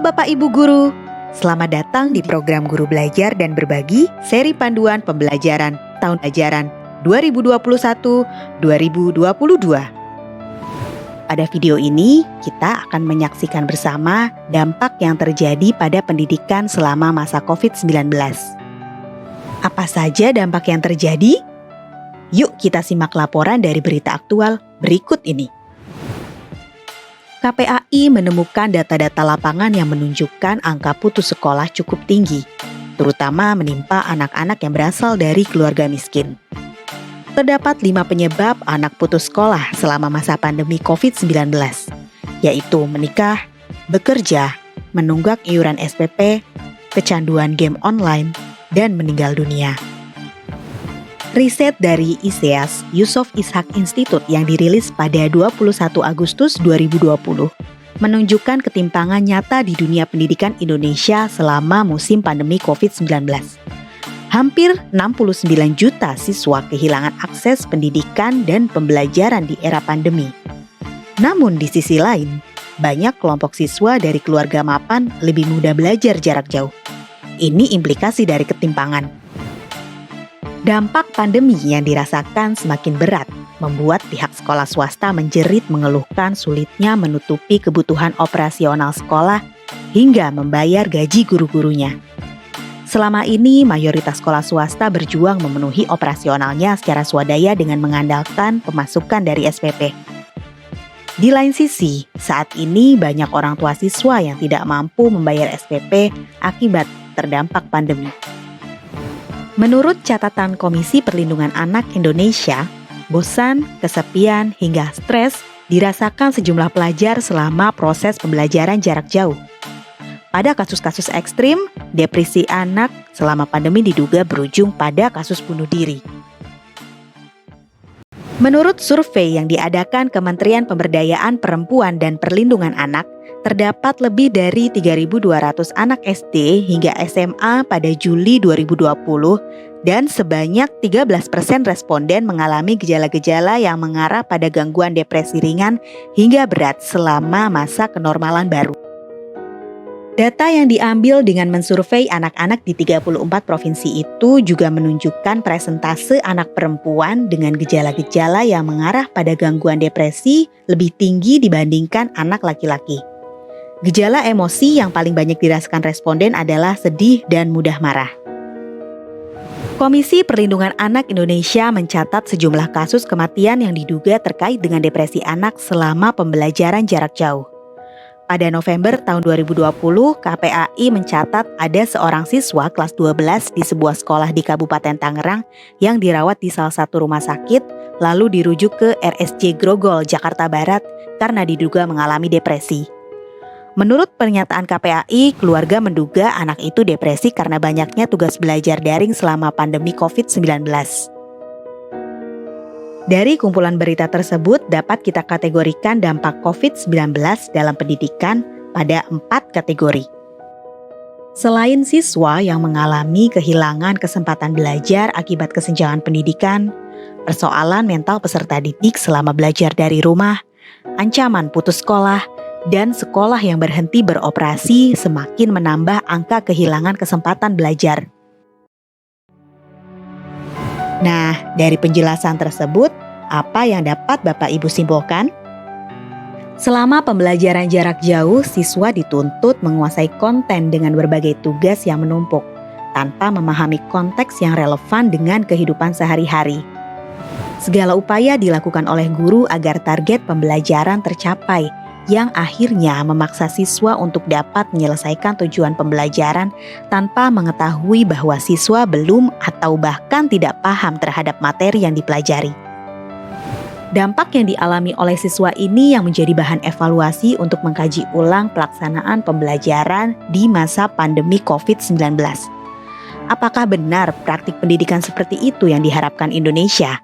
Bapak Ibu Guru, selamat datang di program Guru Belajar dan Berbagi seri panduan pembelajaran tahun ajaran 2021-2022. Pada video ini, kita akan menyaksikan bersama dampak yang terjadi pada pendidikan selama masa COVID-19. Apa saja dampak yang terjadi? Yuk kita simak laporan dari berita aktual berikut ini. KPAI menemukan data-data lapangan yang menunjukkan angka putus sekolah cukup tinggi, terutama menimpa anak-anak yang berasal dari keluarga miskin. Terdapat 5 penyebab anak putus sekolah selama masa pandemi COVID-19, yaitu menikah, bekerja, menunggak iuran SPP, kecanduan game online, dan meninggal dunia. Riset dari ISEAS Yusof Ishak Institute yang dirilis pada 21 Agustus 2020 menunjukkan ketimpangan nyata di dunia pendidikan Indonesia selama musim pandemi COVID-19. Hampir 69 juta siswa kehilangan akses pendidikan dan pembelajaran di era pandemi. Namun di sisi lain, banyak kelompok siswa dari keluarga mapan lebih mudah belajar jarak jauh. Ini implikasi dari ketimpangan. Dampak pandemi yang dirasakan semakin berat, membuat pihak sekolah swasta menjerit mengeluhkan sulitnya menutupi kebutuhan operasional sekolah hingga membayar gaji guru-gurunya. Selama ini, mayoritas sekolah swasta berjuang memenuhi operasionalnya secara swadaya dengan mengandalkan pemasukan dari SPP. Di lain sisi, saat ini banyak orang tua siswa yang tidak mampu membayar SPP akibat terdampak pandemi. Menurut catatan Komisi Perlindungan Anak Indonesia, bosan, kesepian, hingga stres dirasakan sejumlah pelajar selama proses pembelajaran jarak jauh. Pada kasus-kasus ekstrim, depresi anak selama pandemi diduga berujung pada kasus bunuh diri. Menurut survei yang diadakan Kementerian Pemberdayaan Perempuan dan Perlindungan Anak, terdapat lebih dari 3.200 anak SD hingga SMA pada Juli 2020 dan sebanyak 13% responden mengalami gejala-gejala yang mengarah pada gangguan depresi ringan hingga berat selama masa kenormalan baru. Data yang diambil dengan mensurvei anak-anak di 34 provinsi itu juga menunjukkan presentase anak perempuan dengan gejala-gejala yang mengarah pada gangguan depresi lebih tinggi dibandingkan anak laki-laki. Gejala emosi yang paling banyak dirasakan responden adalah sedih dan mudah marah. Komisi Perlindungan Anak Indonesia mencatat sejumlah kasus kematian yang diduga terkait dengan depresi anak selama pembelajaran jarak jauh. Pada November tahun 2020, KPAI mencatat ada seorang siswa kelas 12 di sebuah sekolah di Kabupaten Tangerang yang dirawat di salah satu rumah sakit, lalu dirujuk ke RSJ Grogol, Jakarta Barat karena diduga mengalami depresi. Menurut pernyataan KPAI, keluarga menduga anak itu depresi karena banyaknya tugas belajar daring selama pandemi COVID-19. Dari kumpulan berita tersebut dapat kita kategorikan dampak COVID-19 dalam pendidikan pada 4 kategori. Selain siswa yang mengalami kehilangan kesempatan belajar akibat kesenjangan pendidikan, persoalan mental peserta didik selama belajar dari rumah, ancaman putus sekolah, dan sekolah yang berhenti beroperasi semakin menambah angka kehilangan kesempatan belajar. Nah, dari penjelasan tersebut, apa yang dapat Bapak Ibu simpulkan? Selama pembelajaran jarak jauh, siswa dituntut menguasai konten dengan berbagai tugas yang menumpuk, tanpa memahami konteks yang relevan dengan kehidupan sehari-hari. Segala upaya dilakukan oleh guru agar target pembelajaran tercapai, yang akhirnya memaksa siswa untuk dapat menyelesaikan tujuan pembelajaran tanpa mengetahui bahwa siswa belum atau bahkan tidak paham terhadap materi yang dipelajari. Dampak yang dialami oleh siswa ini yang menjadi bahan evaluasi untuk mengkaji ulang pelaksanaan pembelajaran di masa pandemi COVID-19. Apakah benar praktik pendidikan seperti itu yang diharapkan Indonesia?